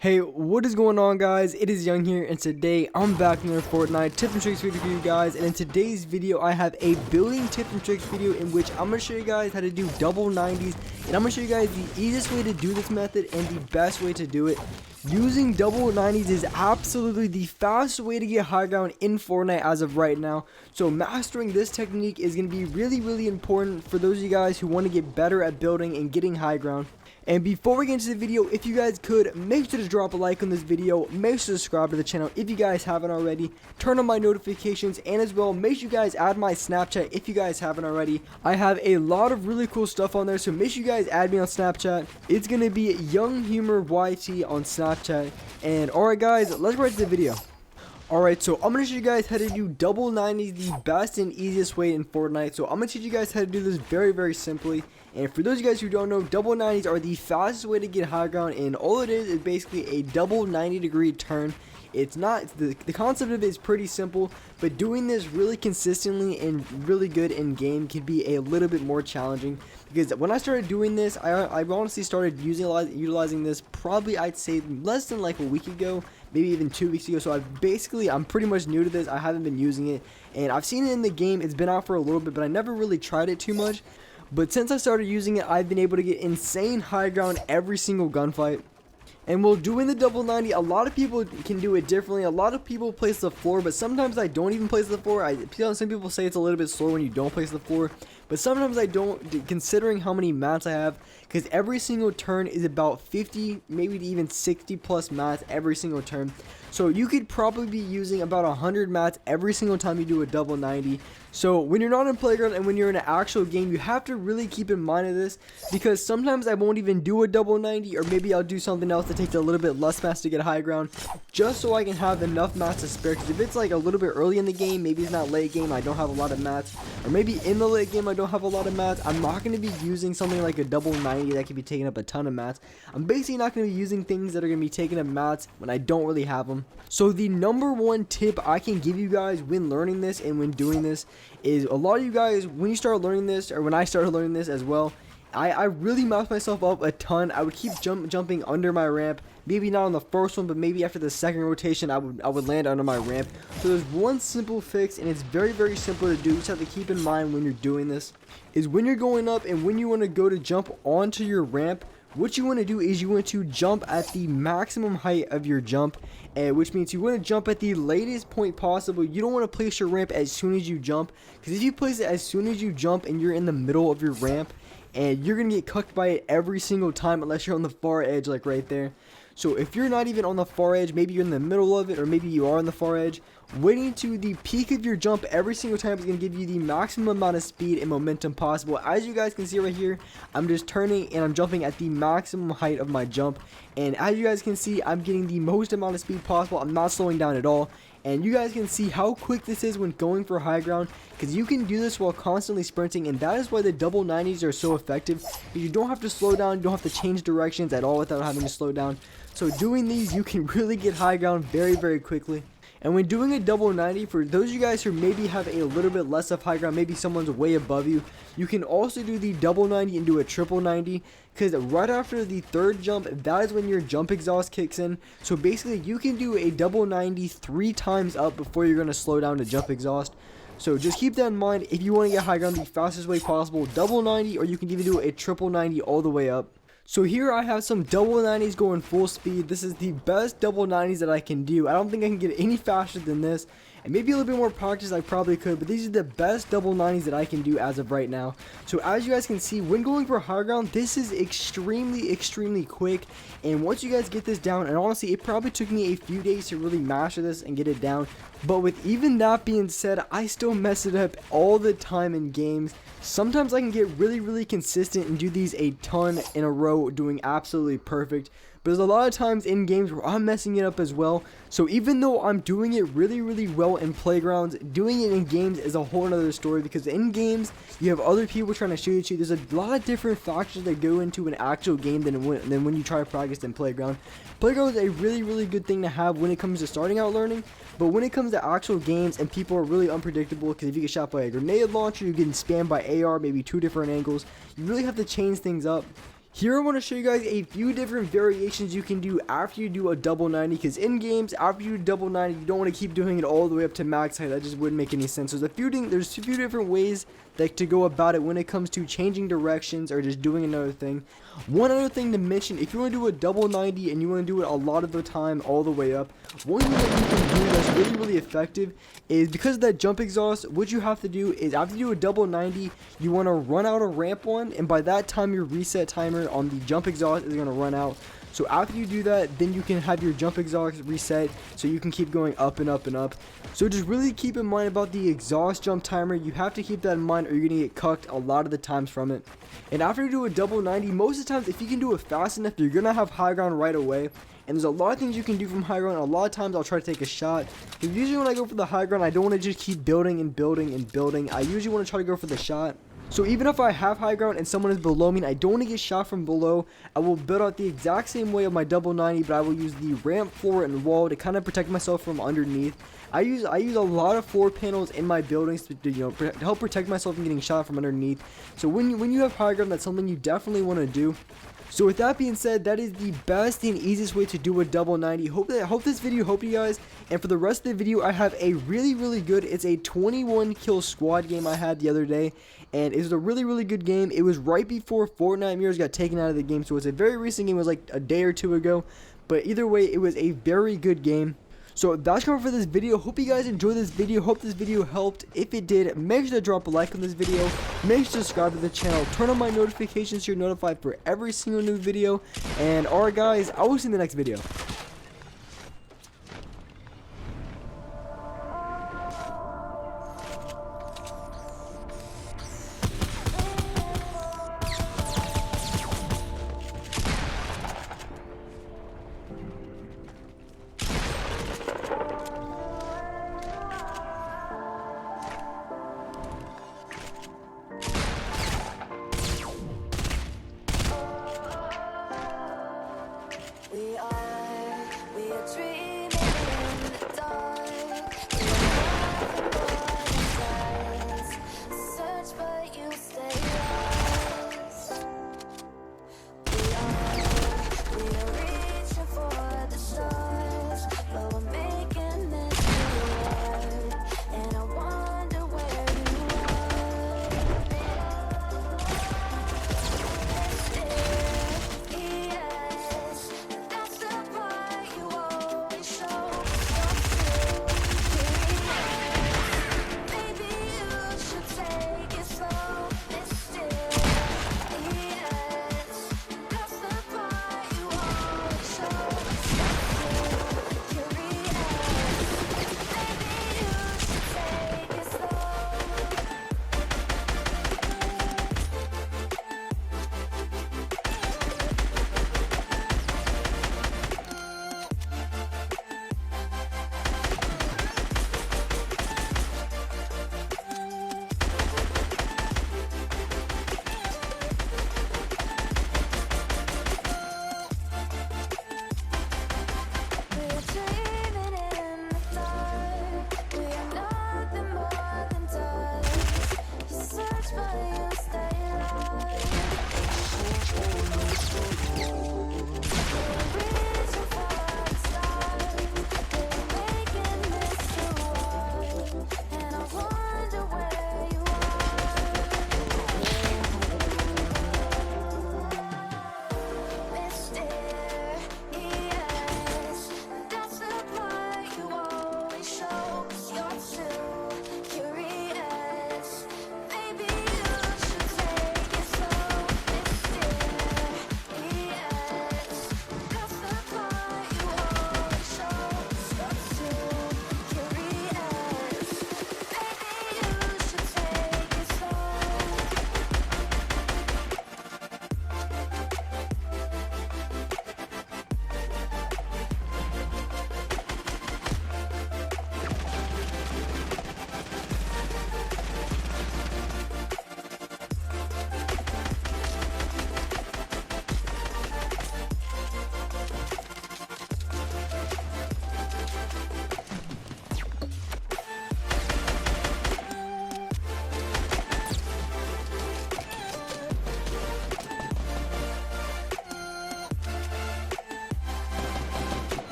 Hey, what is going on, guys? It is Young here, and today I'm back in another Fortnite tip and tricks video for you guys. And in today's video, I have a building tip and tricks video in which I'm going to show you guys how to do double 90s. And I'm going to show you guys the easiest way to do this method and the best way to do it. Using double 90s is absolutely the fastest way to get high ground in Fortnite as of right now. So mastering this technique is going to be really important for those of you guys who want to get better at building and getting high ground. And before we get into the video, if you guys could, make sure to drop a like on this video, make sure to subscribe to the channel if you guys haven't already, turn on my notifications, and as well, make sure you guys add my Snapchat if you guys haven't already. I have a lot of really cool stuff on there, so make sure you guys add me on Snapchat. It's going to be Young Humor YT on Snapchat. And alright guys, let's get right to the video. Alright, so I'm going to show you guys how to do double 90s the best and easiest way in Fortnite. So I'm going to teach you guys how to do this very simply. And for those of you guys who don't know, double 90s are the fastest way to get high ground, and all it is basically a double 90-degree turn. It's not, the concept of it is pretty simple, but doing this really consistently and really good in game can be a little bit more challenging. Because when I started doing this, I honestly started utilizing this probably, I'd say, less than like a week ago, maybe even 2 weeks ago. So I'm pretty much new to this. I haven't been using it, and I've seen it in the game. It's been out for a little bit, but I never really tried it too much. But since I started using it, I've been able to get insane high ground every single gunfight. And while doing the double 90, a lot of people can do it differently. A lot of people place the floor, but sometimes I don't even place the floor. Some people say it's a little bit slower when you don't place the floor, but sometimes I don't, considering how many mats I have, because every single turn is about 50, maybe even 60 plus mats every single turn. So you could probably be using about 100 mats every single time you do a double 90. So when you're not in Playground and when you're in an actual game, you have to really keep in mind of this, because sometimes I won't even do a double 90, or maybe I'll do something else that takes a little bit less mats to get high ground, just so I can have enough mats to spare. Because if it's like a little bit early in the game, maybe it's not late game, I don't have a lot of mats, or maybe in the late game I don't have a lot of mats, I'm not going to be using something like a double 90 that could be taking up a ton of mats. I'm basically not going to be using things that are going to be taking up mats when I don't really have them. So the number one tip I can give you guys when learning this and when doing this is, a lot of you guys, when you start learning this, or when I started learning this as well, I really messed myself up a ton. I would keep jumping under my ramp. Maybe not on the first one, but maybe after the second rotation, I would land under my ramp. So there's one simple fix, and it's very simple to do. You just have to keep in mind when you're doing this, is when you're going up and when you want to go to jump onto your ramp, what you want to do is you want to jump at the maximum height of your jump, which means you want to jump at the latest point possible. You don't want to place your ramp as soon as you jump, because if you place it as soon as you jump and you're in the middle of your ramp, and you're going to get cucked by it every single time unless you're on the far edge, like right there. So if you're not even on the far edge, maybe you're in the middle of it, or maybe you are on the far edge, waiting to the peak of your jump every single time is going to give you the maximum amount of speed and momentum possible. As you guys can see right here, I'm just turning and I'm jumping at the maximum height of my jump. And as you guys can see, I'm getting the most amount of speed possible. I'm not slowing down at all. And you guys can see how quick this is when going for high ground, because you can do this while constantly sprinting, and that is why the double 90s are so effective. You don't have to slow down, you don't have to change directions at all without having to slow down. So doing these, you can really get high ground very quickly. And when doing a double 90, for those of you guys who maybe have a little bit less of high ground, maybe someone's way above you, you can also do the double 90 and do a triple 90, because right after the third jump, that is when your jump exhaust kicks in. So basically, you can do a double 90 3 times up before you're going to slow down to jump exhaust. So just keep that in mind. If you want to get high ground the fastest way possible, double 90, or you can even do a triple 90 all the way up. So here I have some double 90s going full speed. This is the best double 90s that I can do. I don't think I can get any faster than this. And maybe a little bit more practice I probably could, but these are the best double 90s that I can do as of right now. So as you guys can see, when going for high ground, this is extremely quick. And once you guys get this down, and honestly, it probably took me a few days to really master this and get it down. But with even that being said, I still mess it up all the time in games. Sometimes I can get really consistent and do these a ton in a row, doing absolutely perfect. But there's a lot of times in games where I'm messing it up as well. So even though I'm doing it really well in Playgrounds, doing it in games is a whole other story, because in games you have other people trying to shoot at you. There's a lot of different factors that go into an actual game than when you try to practice in Playground. Playground is a really good thing to have when it comes to starting out learning, but when it comes to actual games and people are really unpredictable, because if you get shot by a grenade launcher, you're getting spammed by AR, maybe 2 different angles, you really have to change things up. Here I want to show you guys a few different variations you can do after you do a double 90, because in games, after you do double 90, you don't want to keep doing it all the way up to max height. That just wouldn't make any sense. So there's a few different ways to go about it when it comes to changing directions or just doing another thing. One other thing to mention, if you want to do a double 90 and you want to do it a lot of the time all the way up, one thing that you can do that's really effective is, because of that jump exhaust, what you have to do is after you do a double 90, you want to run out of ramp 1, and by that time your reset timer on the jump exhaust is going to run out. So after you do that, then you can have your jump exhaust reset so you can keep going up and up and up. So just really keep in mind about the exhaust jump timer. You have to keep that in mind or you're going to get cucked a lot of the times from it. And after you do a double 90, most of the times if you can do it fast enough, you're going to have high ground right away. And there's a lot of things you can do from high ground. A lot of times I'll try to take a shot. But usually when I go for the high ground, I don't want to just keep building and building and building. I usually want to try to go for the shot. So even if I have high ground and someone is below me and I don't want to get shot from below, I will build out the exact same way of my double 90, but I will use the ramp, floor, and wall to kind of protect myself from underneath. I use a lot of floor panels in my buildings to help protect myself from getting shot from underneath. So when you have high ground, that's something you definitely want to do. So with that being said, that is the best and easiest way to do a double 90. Hope this video helped you guys. And for the rest of the video, I have a really good, it's a 21 kill squad game I had the other day. And it was a really good game. It was right before Fortnite mirrors got taken out of the game. So it's a very recent game. It was like a day or two ago. But either way, it was a very good game. So that's covered for this video. Hope you guys enjoyed this video. Hope this video helped. If it did, make sure to drop a like on this video. Make sure to subscribe to the channel. Turn on my notifications so you're notified for every single new video. And alright guys, I will see you in the next video.